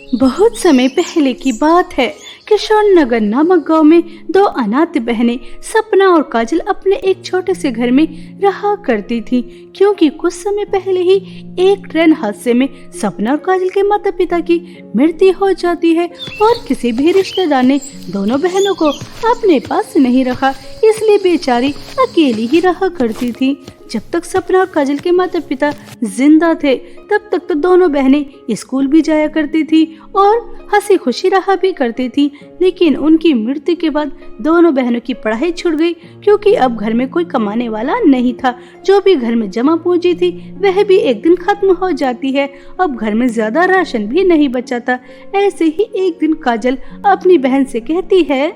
बहुत समय पहले की बात है। किशोर नगर नामक गांव में दो अनाथ बहनें सपना और काजल अपने एक छोटे से घर में रहा करती थी, क्योंकि कुछ समय पहले ही एक ट्रेन हादसे में सपना और काजल के माता पिता की मृत्यु हो जाती है और किसी भी रिश्तेदार ने दोनों बहनों को अपने पास नहीं रखा, इसलिए बेचारी अकेली ही रहा करती थी। जब तक सपना और काजल के माता पिता जिंदा थे तब तक तो दोनों बहनें स्कूल भी जाया करती थी और हंसी खुशी रहा भी करती थी, लेकिन उनकी मृत्यु के बाद दोनों बहनों की पढ़ाई छूट गई, क्योंकि अब घर में कोई कमाने वाला नहीं था। जो भी घर में जमा पूंजी थी वह भी एक दिन खत्म हो जाती है। अब घर में ज्यादा राशन भी नहीं बचा था। ऐसे ही एक दिन काजल अपनी बहन से कहती है,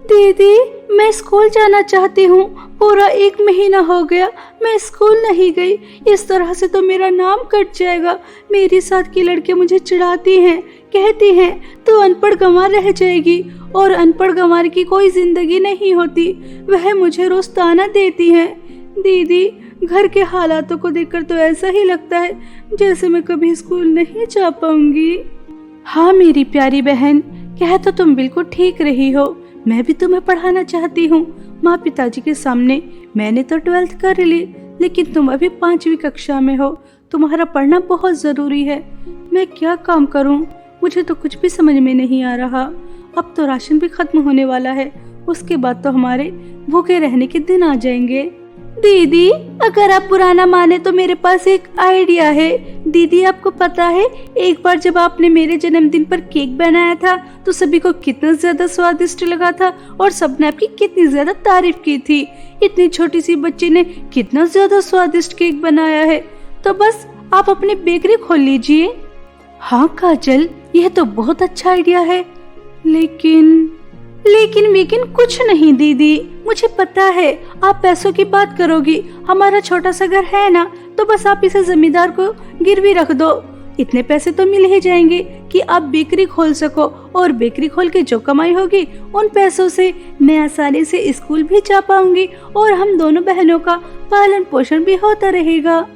दीदी मैं स्कूल जाना चाहती हूँ, पूरा 1 महीना हो गया मैं स्कूल नहीं गई, इस तरह से तो मेरा नाम कट जाएगा। मेरी साथ की लड़कियाँ मुझे चिढ़ाती हैं, कहती हैं तू अनपढ़ गंवार रह जाएगी, और अनपढ़ गंवार की कोई जिंदगी नहीं होती। वह मुझे रोज ताना देती हैं। दीदी घर के हालातों को देखकर तो ऐसा ही लगता है जैसे मैं कभी स्कूल नहीं जा पाऊंगी। हाँ मेरी प्यारी बहन, कह तो तुम बिल्कुल ठीक रही हो। मैं भी तुम्हें पढ़ाना चाहती हूँ। माँ पिताजी के सामने मैंने तो 12th कर ली, लेकिन तुम अभी 5वीं कक्षा में हो। तुम्हारा पढ़ना बहुत जरूरी है। मैं क्या काम करूँ, मुझे तो कुछ भी समझ में नहीं आ रहा। अब तो राशन भी खत्म होने वाला है, उसके बाद तो हमारे भूखे रहने के दिन आ जाएंगे। दीदी अगर आप पुराना माने तो मेरे पास एक आइडिया है। दीदी आपको पता है एक बार जब आपने मेरे जन्मदिन पर केक बनाया था तो सभी को कितना ज्यादा स्वादिष्ट लगा था और सबने आपकी कितनी ज्यादा तारीफ की थी। इतनी छोटी सी बच्ची ने कितना ज्यादा स्वादिष्ट केक बनाया है। तो बस आप अपनी बेकरी खोल लीजिए। हाँ काजल, यह तो बहुत अच्छा आइडिया है, लेकिन कुछ नहीं दीदी, मुझे पता है आप पैसों की बात करोगी। हमारा छोटा सा घर है ना, तो बस आप इसे जमींदार को गिरवी रख दो। इतने पैसे तो मिल ही जाएंगे कि आप बेकरी खोल सको, और बेकरी खोल के जो कमाई होगी उन पैसों से मैं आसानी से स्कूल भी जा पाऊंगी और हम दोनों बहनों का पालन पोषण भी होता रहेगा।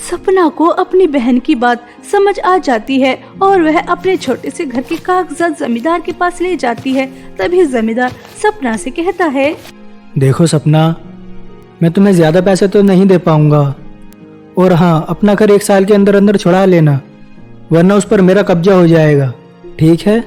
सपना को अपनी बहन की बात समझ आ जाती है और वह अपने छोटे से घर के कागजात जमींदार के पास ले जाती है। तभी जमींदार सपना से कहता है, देखो सपना, मैं तुम्हें ज्यादा पैसे तो नहीं दे पाऊंगा, और हाँ अपना घर 1 साल के अंदर अंदर छुड़ा लेना, वरना उस पर मेरा कब्जा हो जाएगा, ठीक है?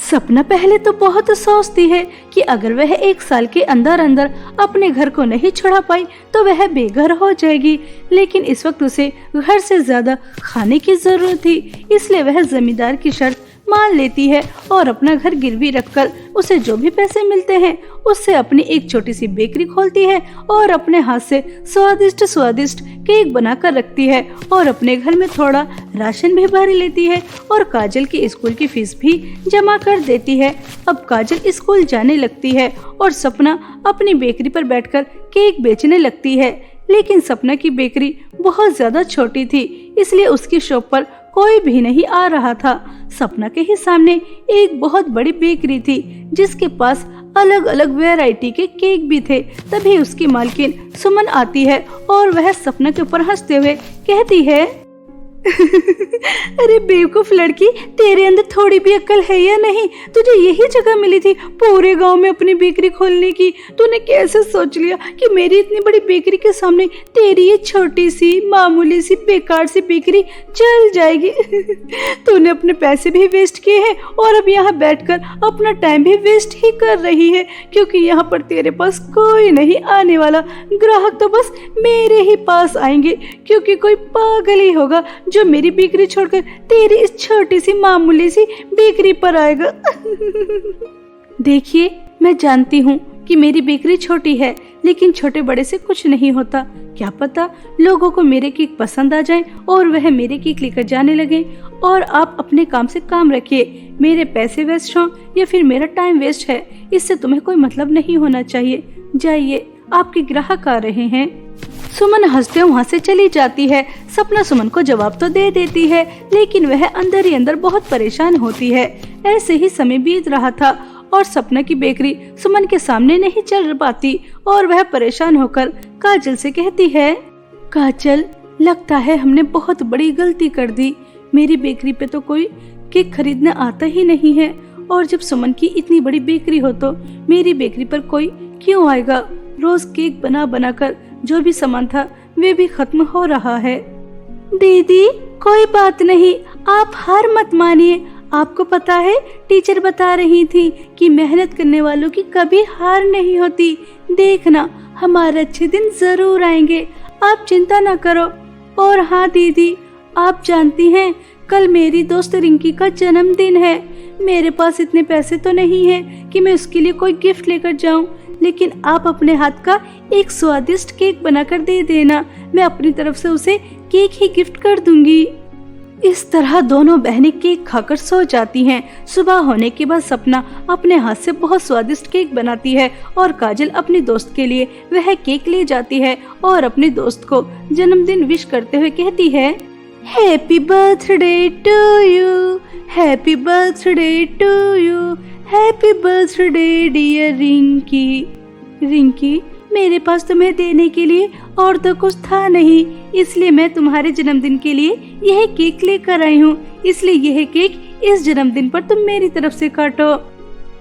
सपना पहले तो बहुत सोचती है कि अगर वह 1 साल के अंदर अंदर अपने घर को नहीं छुड़ा पाई तो वह बेघर हो जाएगी, लेकिन इस वक्त उसे घर से ज्यादा खाने की जरूरत थी, इसलिए वह जमींदार की शर्त मान लेती है और अपना घर गिरवी रखकर उसे जो भी पैसे मिलते हैं उससे अपनी एक छोटी सी बेकरी खोलती है और अपने हाथ से स्वादिष्ट केक बनाकर रखती है और अपने घर में थोड़ा राशन भी भर लेती है और काजल की स्कूल की फीस भी जमा कर देती है। अब काजल स्कूल जाने लगती है और सपना अपनी बेकरी पर बैठकर केक बेचने लगती है, लेकिन सपना की बेकरी बहुत ज्यादा छोटी थी, इसलिए उसकी शॉप पर कोई भी नहीं आ रहा था। सपना के ही सामने एक बहुत बड़ी बेकरी थी जिसके पास अलग अलग वैरायटी के केक भी थे। तभी उसकी मालकिन सुमन आती है और वह सपना के ऊपर हंसते हुए कहती है, अरे बेवकूफ लड़की, तेरे अंदर थोड़ी भी अक्ल है या नहीं? तुझे यही जगह मिली थी पूरे गांव में अपनी बेकरी खोलने की। तूने कैसे सोच लिया कि मेरी इतनी बड़ी बेकरी के सामने तेरी ये छोटी सी मामूली सी बेकार सी बेकरी चल जाएगी? तूने अपने पैसे भी वेस्ट किए हैं और अब यहाँ बैठकर अपना टाइम भी वेस्ट ही कर रही है, क्योंकि यहाँ पर तेरे पास कोई नहीं आने वाला। ग्राहक तो बस मेरे ही पास आएंगे, क्योंकि कोई पागल ही होगा जो मेरी बेकरी छोड़कर तेरी इस छोटी सी मामूली सी बेकरी पर आएगा। देखिए, मैं जानती हूँ कि मेरी बेकरी छोटी है, लेकिन छोटे बड़े से कुछ नहीं होता। क्या पता लोगों को मेरे केक पसंद आ जाए और वह मेरे केक लेकर जाने लगे, और आप अपने काम से काम रखिए। मेरे पैसे वेस्ट हो या फिर मेरा टाइम वेस्ट है, इससे तुम्हें कोई मतलब नहीं होना चाहिए। जाइए, आपके ग्राहक आ रहे हैं। सुमन हंसते वहाँ से चली जाती है। सपना सुमन को जवाब तो दे देती है, लेकिन वह अंदर ही अंदर बहुत परेशान होती है। ऐसे ही समय बीत रहा था और सपना की बेकरी सुमन के सामने नहीं चल पाती और वह परेशान होकर काजल से कहती है, काजल, लगता है हमने बहुत बड़ी गलती कर दी। मेरी बेकरी पे तो कोई केक खरीदना आता ही नहीं है। और जब सुमन की इतनी बड़ी बेकरी हो तो मेरी बेकरी पर कोई क्यों आएगा? रोज केक बना बना कर जो भी सामान था वे भी खत्म हो रहा है। दीदी कोई बात नहीं, आप हार मत मानिए। आपको पता है टीचर बता रही थी कि मेहनत करने वालों की कभी हार नहीं होती। देखना हमारे अच्छे दिन जरूर आएंगे, आप चिंता ना करो। और हाँ दीदी, आप जानती हैं कल मेरी दोस्त रिंकी का जन्मदिन है। मेरे पास इतने पैसे तो नहीं है कि मैं उसके लिए कोई गिफ्ट लेकर जाऊं, लेकिन आप अपने हाथ का एक स्वादिष्ट केक बनाकर दे देना। मैं अपनी तरफ से उसे केक ही गिफ्ट कर दूंगी। इस तरह दोनों बहनें केक खाकर सो जाती हैं। सुबह होने के बाद सपना अपने हाथ से बहुत स्वादिष्ट केक बनाती है और काजल अपनी दोस्त के लिए वह केक ले जाती है और अपनी दोस्त को जन्मदिन विश करते हुए कहती है, happy birthday to you, happy birthday to you, happy birthday dear Rinki. Rinki, मेरे पास तुम्हें देने के लिए और तो कुछ था नहीं, इसलिए मैं तुम्हारे जन्मदिन के लिए यह केक लेकर आई हूँ। इसलिए यह केक इस जन्मदिन पर तुम मेरी तरफ से काटो।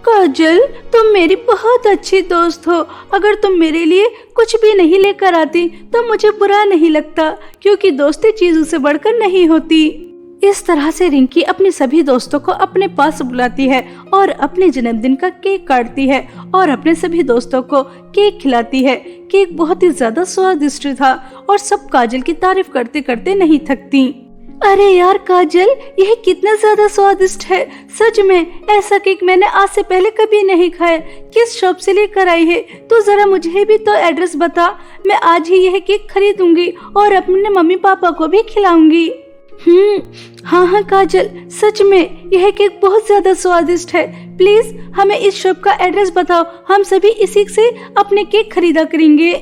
काजल, तुम मेरी बहुत अच्छी दोस्त हो। अगर तुम मेरे लिए कुछ भी नहीं लेकर आती तो मुझे बुरा नहीं लगता, क्योंकि दोस्ती चीजों से बढ़कर नहीं होती। इस तरह से रिंकी अपनी सभी दोस्तों को अपने पास बुलाती है और अपने जन्मदिन का केक काटती है और अपने सभी दोस्तों को केक खिलाती है। केक बहुत ही ज्यादा स्वादिष्ट था और सब काजल की तारीफ करते करते नहीं थकती। अरे यार काजल, यह कितना ज्यादा स्वादिष्ट है। सच में ऐसा केक मैंने आज से पहले कभी नहीं खाया। किस शॉप से लेकर आई है? तो जरा मुझे भी तो एड्रेस बता। मैं आज ही यह केक खरीदूंगी और अपने मम्मी पापा को भी खिलाऊंगी। हाँ काजल, सच में यह केक बहुत ज्यादा स्वादिष्ट है। प्लीज हमें इस शॉप का एड्रेस बताओ, हम सभी इसी से अपने केक खरीदा करेंगे।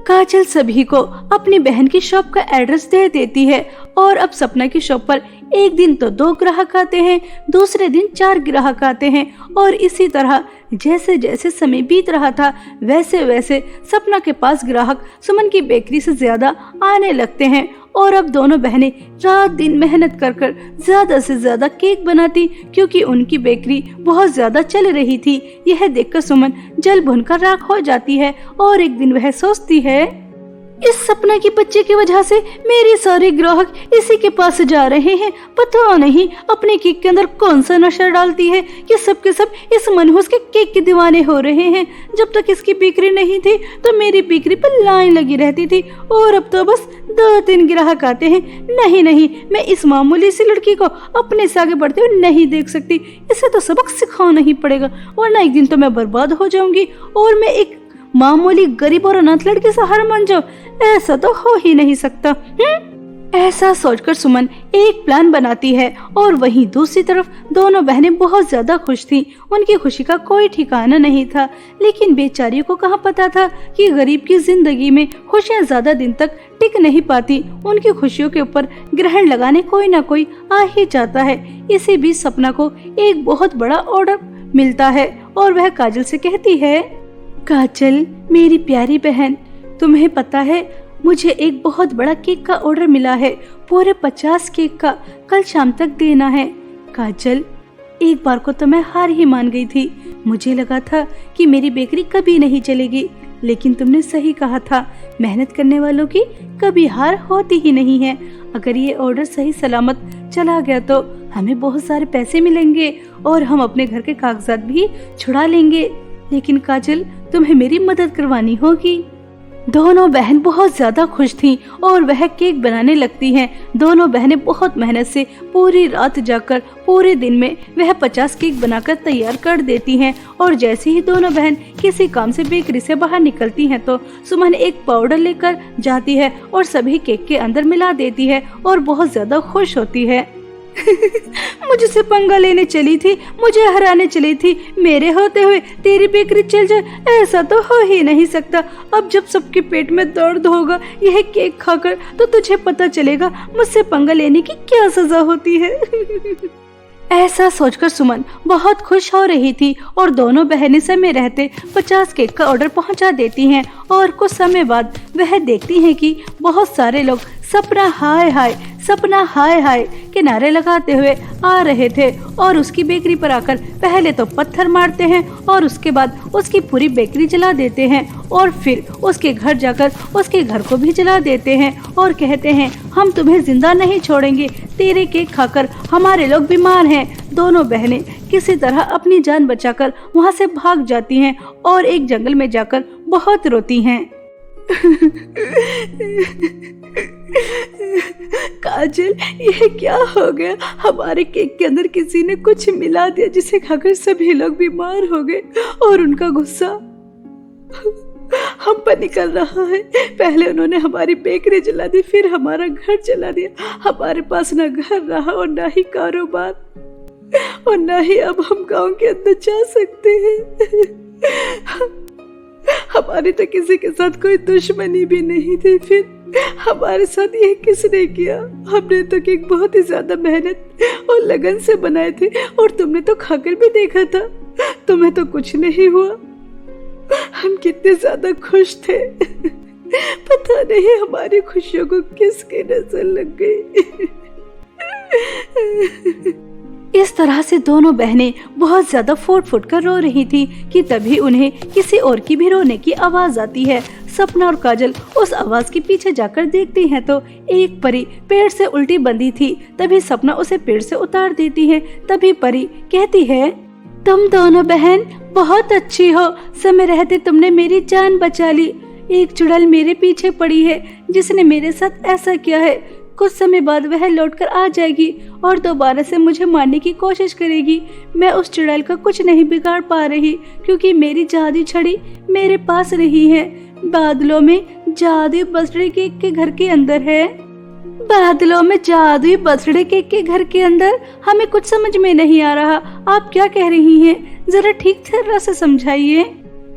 काजल सभी को अपनी बहन की शॉप का एड्रेस दे देती है और अब सपना की शॉप पर एक दिन तो 2 ग्राहक आते हैं, दूसरे दिन 4 ग्राहक आते हैं और इसी तरह जैसे जैसे समय बीत रहा था वैसे वैसे सपना के पास ग्राहक सुमन की बेकरी से ज्यादा आने लगते हैं। और अब दोनों बहनें रात दिन मेहनत कर कर ज्यादा से ज्यादा केक बनाती, क्योंकि उनकी बेकरी बहुत ज्यादा चल रही थी। यह देखकर सुमन जल भुनकर राख हो जाती है और एक दिन वह सोचती है, इस सपना की बच्चे की वजह से मेरे सारे ग्राहक इसी के पास जा रहे हैं। पता नहीं अपने केक के अंदर कौन सा नशा डालती है कि सब के सब इस मनहूस के केक के दीवाने हो रहे हैं। जब तक इसकी बिक्री नहीं थी तो मेरी बिक्री पर लाइन लगी रहती थी और अब तो बस 2-3 ग्राहक आते हैं। नहीं, मैं इस मामूली सी लड़की को अपने से आगे बढ़ते हुए नहीं देख सकती। इसे तो सबक सिखाना ही पड़ेगा, वरना एक दिन तो मैं बर्बाद हो जाऊंगी और मैं एक मामूली गरीब और अनाथ लड़के से हार मान जाओ। ऐसा तो हो ही नहीं सकता। ऐसा सोचकर सुमन एक प्लान बनाती है और वहीं दूसरी तरफ दोनों बहनें बहुत ज्यादा खुश थीं। उनकी खुशी का कोई ठिकाना नहीं था, लेकिन बेचारियों को कहाँ पता था कि गरीब की जिंदगी में खुशियाँ ज्यादा दिन तक टिक नहीं पाती। उनकी खुशियों के ऊपर ग्रहण लगाने कोई ना कोई आ ही जाता है। इसी बीच सपना को एक बहुत बड़ा ऑर्डर मिलता है और वह काजल से कहती है, काजल मेरी प्यारी बहन, तुम्हें पता है मुझे एक बहुत बड़ा केक का ऑर्डर मिला है, पूरे 50 केक का, कल शाम तक देना है। काजल, एक बार को तो मैं हार ही मान गई थी। मुझे लगा था कि मेरी बेकरी कभी नहीं चलेगी, लेकिन तुमने सही कहा था, मेहनत करने वालों की कभी हार होती ही नहीं है। अगर ये ऑर्डर सही सलामत चला गया तो हमें बहुत सारे पैसे मिलेंगे और हम अपने घर के कागजात भी छुड़ा लेंगे। लेकिन काजल, तुम्हें मेरी मदद करवानी होगी। दोनों बहन बहुत ज्यादा खुश थीं और वह केक बनाने लगती हैं। दोनों बहनें बहुत मेहनत से पूरी रात जाकर पूरे दिन में वह 50 केक बनाकर तैयार कर देती हैं। और जैसे ही दोनों बहन किसी काम से बेकरी से बाहर निकलती हैं तो सुमन एक पाउडर लेकर जाती है और सभी केक के अंदर मिला देती है और बहुत ज्यादा खुश होती है। मुझसे पंगा लेने चली थी, मुझे हराने चली थी, मेरे होते हुए तेरी बेकरी चल जाए, ऐसा तो हो ही नहीं सकता। अब जब सबके पेट में दर्द होगा यह केक खाकर तो तुझे पता चलेगा मुझसे पंगा लेने की क्या सजा होती है। ऐसा सोचकर सुमन बहुत खुश हो रही थी और दोनों बहनें समय रहते 50 केक का ऑर्डर पहुंचा देती हैं। और कुछ समय बाद वह देखती हैं कि बहुत सारे लोग सपना हाय हाय सपना हाय हाय के नारे लगाते हुए आ रहे थे और उसकी बेकरी पर आकर पहले तो पत्थर मारते हैं और उसके बाद उसकी पूरी बेकरी जला देते हैं और फिर उसके घर जाकर उसके घर को भी जला देते हैं और कहते हैं हम तुम्हें जिंदा नहीं छोड़ेंगे, तेरे केक खाकर हमारे लोग बीमार हैं। दोनों बहनें किसी तरह अपनी जान बचाकर वहां से भाग जाती हैं और एक जंगल में जाकर बहुत रोती हैं। काजल, यह क्या हो गया? हमारे केक के अंदर किसी ने कुछ मिला दिया जिसे खाकर सभी लोग बीमार हो गए और उनका गुस्सा हम पर निकल रहा है। पहले उन्होंने हमारी बेकरी जला दी, फिर हमारा घर जला दिया। हमारे पास न घर रहा और न ही कारोबार और न ही अब हम गांव के अंदर जा सकते हैं। हमारी तो किसी के साथ कोई दुश्मनी भी नहीं थी, फिर हमारे साथ ये किसने किया? हमने तो केक बहुत ही ज्यादा मेहनत और लगन से बनाए थे और तुमने तो खाकर भी देखा था, तुम्हें तो कुछ नहीं हुआ। हम कितने ज्यादा खुश थे। पता नहीं हमारी खुशियों को किसकी नजर लग गई। इस तरह से दोनों बहनें बहुत ज्यादा फूट फूट कर रो रही थी कि तभी उन्हें किसी और की भी रोने की आवाज आती है। सपना और काजल उस आवाज के पीछे जाकर देखती हैं तो एक परी पेड़ से उल्टी बंधी थी। तभी सपना उसे पेड़ से उतार देती है। तभी परी कहती है, तुम दोनों बहन बहुत अच्छी हो, समय रहते तुमने मेरी जान बचा ली। एक चुड़ैल मेरे पीछे पड़ी है जिसने मेरे साथ ऐसा किया है। कुछ समय बाद वह लौटकर आ जाएगी और दोबारा से मुझे मारने की कोशिश करेगी। मैं उस चुड़ैल का कुछ नहीं बिगाड़ पा रही क्योंकि मेरी जादू छड़ी मेरे पास रही है। बादलों में जादू बर्थडे केक के घर के अंदर है। बादलों में जादुई बर्थडे केक के घर के अंदर? हमें कुछ समझ में नहीं आ रहा, आप क्या कह रही हैं? जरा ठीक तरह से समझाइए।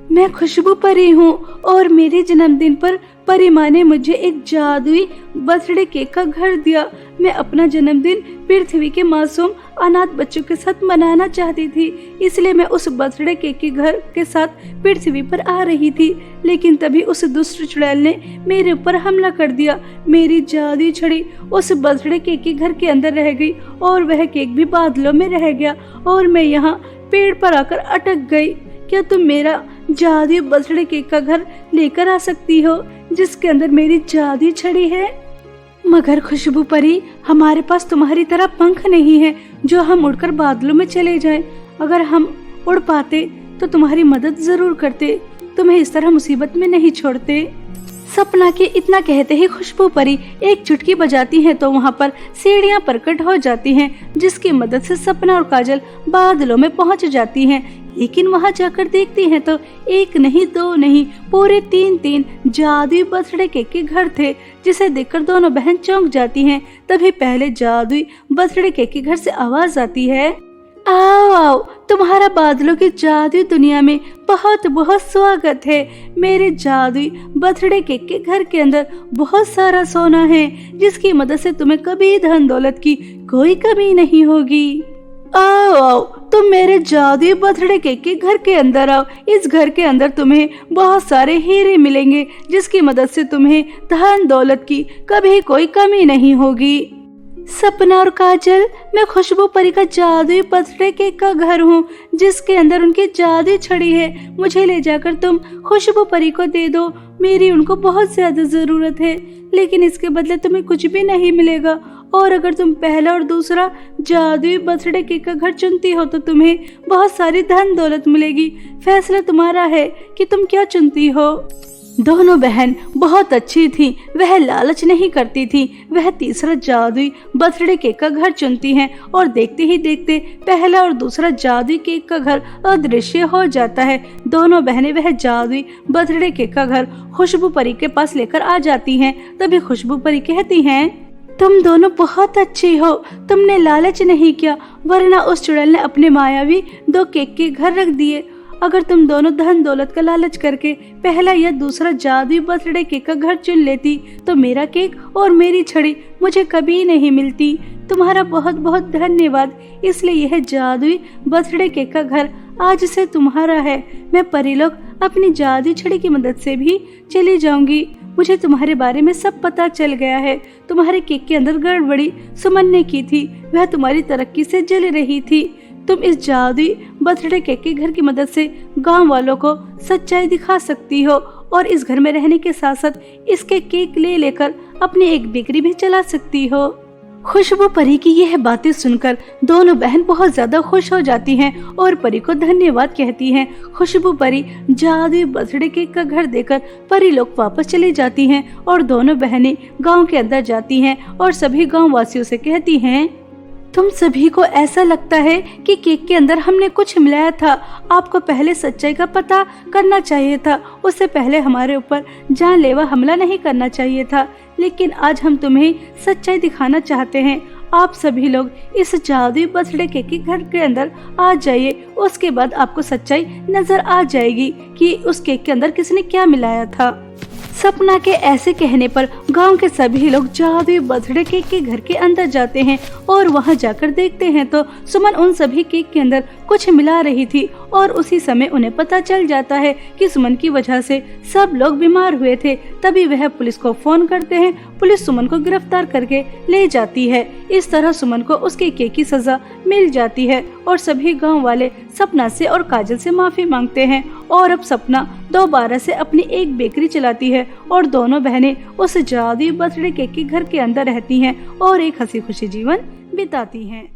मैं खुशबू परी हूँ और मेरे जन्मदिन पर परी माँ ने मुझे एक जादुई बर्थडे केक का घर दिया। मैं अपना जन्मदिन पृथ्वी के मासूम अनाथ बच्चों के साथ मनाना चाहती थी, इसलिए मैं उस बर्थडे केक के घर के साथ पृथ्वी पर आ रही थी। लेकिन तभी उस दुष्ट चुड़ैल ने मेरे ऊपर हमला कर दिया। मेरी जादुई छड़ी उस बर्थडे केक के घर के अंदर रह गई और वह केक भी बादलों में रह गया और मैं यहाँ पेड़ पर आकर अटक गई। क्या तुम मेरा जादुई बर्थडे केक का घर लेकर आ सकती हो जिसके अंदर मेरी जादुई छड़ी है? मगर खुशबू परी, हमारे पास तुम्हारी तरह पंख नहीं है जो हम उड़कर बादलों में चले जाएं। अगर हम उड़ पाते तो तुम्हारी मदद जरूर करते, तुम्हें इस तरह मुसीबत में नहीं छोड़ते। सपना के इतना कहते ही खुशबू परी एक चुटकी बजाती है तो वहाँ पर सीढ़ियाँ प्रकट हो जाती हैं जिसकी मदद से सपना और काजल बादलों में पहुँच जाती हैं। लेकिन वहाँ जाकर देखती हैं तो एक नहीं दो नहीं पूरे तीन जादुई बर्थडे केक के घर थे जिसे देखकर दोनों बहन चौंक जाती हैं। तभी पहले जादुई बर्थडे केक के घर से आवाज आती है, आओ आओ, तुम्हारा बादलों की जादुई दुनिया में बहुत बहुत स्वागत है। मेरे जादुई बर्थडे केक के घर के अंदर बहुत सारा सोना है जिसकी मदद से तुम्हें कभी धन दौलत की कोई कमी नहीं होगी। आओ आओ, तुम मेरे जादुई बर्थडे केक के घर के अंदर आओ। इस घर के अंदर तुम्हें बहुत सारे हीरे मिलेंगे जिसकी मदद से तुम्हें धन दौलत की कभी कोई कमी नहीं होगी। सपना और काजल, मैं खुशबू परी का जादुई बर्थडे केक का घर हूँ जिसके अंदर उनकी जादुई छड़ी है। मुझे ले जाकर तुम खुशबू परी को दे दो, मेरी उनको बहुत ज्यादा जरूरत है। लेकिन इसके बदले तुम्हें कुछ भी नहीं मिलेगा और अगर तुम पहला और दूसरा जादुई बर्थडे केक का घर चुनती हो तो तुम्हें बहुत सारी धन दौलत मिलेगी। फैसला तुम्हारा है कि तुम क्या चुनती हो। दोनों बहन बहुत अच्छी थी, वह लालच नहीं करती थी। वह तीसरा जादुई बर्थडे केक का घर चुनती हैं और देखते ही देखते पहला और दूसरा जादुई केक का घर अदृश्य हो जाता है। दोनों बहनें वह जादुई बर्थडे केक का घर खुशबू परी के पास लेकर आ जाती हैं। तभी खुशबू परी कहती हैं, तुम दोनों बहुत अच्छी हो, तुमने लालच नहीं किया, वरना उस चुड़ैल ने अपने मायावी 2 केक के घर रख दिए। अगर तुम दोनों धन दौलत का लालच करके पहला या दूसरा जादुई बर्थडे केक का घर चुन लेती तो मेरा केक और मेरी छड़ी मुझे कभी नहीं मिलती। तुम्हारा बहुत बहुत धन्यवाद। इसलिए यह जादुई बर्थडे केक का घर आज से तुम्हारा है। मैं परीलोक अपनी जादुई छड़ी की मदद से भी चली जाऊंगी। मुझे तुम्हारे बारे में सब पता चल गया है। तुम्हारे केक के अंदर गड़बड़ी सुमन ने की थी, वह तुम्हारी तरक्की से जल रही थी। तुम इस जादुई बर्थडे केक के घर की मदद से गांव वालों को सच्चाई दिखा सकती हो और इस घर में रहने के साथ साथ इसके केक ले लेकर अपनी एक बेकरी भी चला सकती हो। खुशबू परी की यह बातें सुनकर दोनों बहन बहुत ज्यादा खुश हो जाती हैं और परी को धन्यवाद कहती हैं। खुशबू परी जादुई बर्थडे केक का घर देकर परी लोग वापस चली जाती हैं और दोनों बहनें गांव के अंदर जाती हैं और सभी गांव वासियों से कहती हैं, तुम सभी को ऐसा लगता है कि केक के अंदर हमने कुछ मिलाया था। आपको पहले सच्चाई का पता करना चाहिए था, उससे पहले हमारे ऊपर जानलेवा हमला नहीं करना चाहिए था। लेकिन आज हम तुम्हें सच्चाई दिखाना चाहते हैं। आप सभी लोग इस जादुई बर्थडे केक के घर के अंदर आ जाइए, उसके बाद आपको सच्चाई नजर आ जाएगी कि उस केक के अंदर किसने क्या मिलाया था। सपना के ऐसे कहने पर गांव के सभी लोग जादुई बर्थडे केक के घर के अंदर जाते हैं और वहां जाकर देखते हैं तो सुमन उन सभी केक के अंदर कुछ मिला रही थी और उसी समय उन्हें पता चल जाता है कि सुमन की वजह से सब लोग बीमार हुए थे। तभी वह पुलिस को फोन करते हैं। पुलिस सुमन को गिरफ्तार करके ले जाती है। इस तरह सुमन को उसके केक की सजा मिल जाती है और सभी गांव वाले सपना से और काजल से माफी मांगते हैं और अब सपना दोबारा से अपनी एक बेकरी चलाती है और दोनों बहनें उस जादुई बर्थडे केक के घर के अंदर रहती हैं और एक हंसी खुशी जीवन बिताती हैं।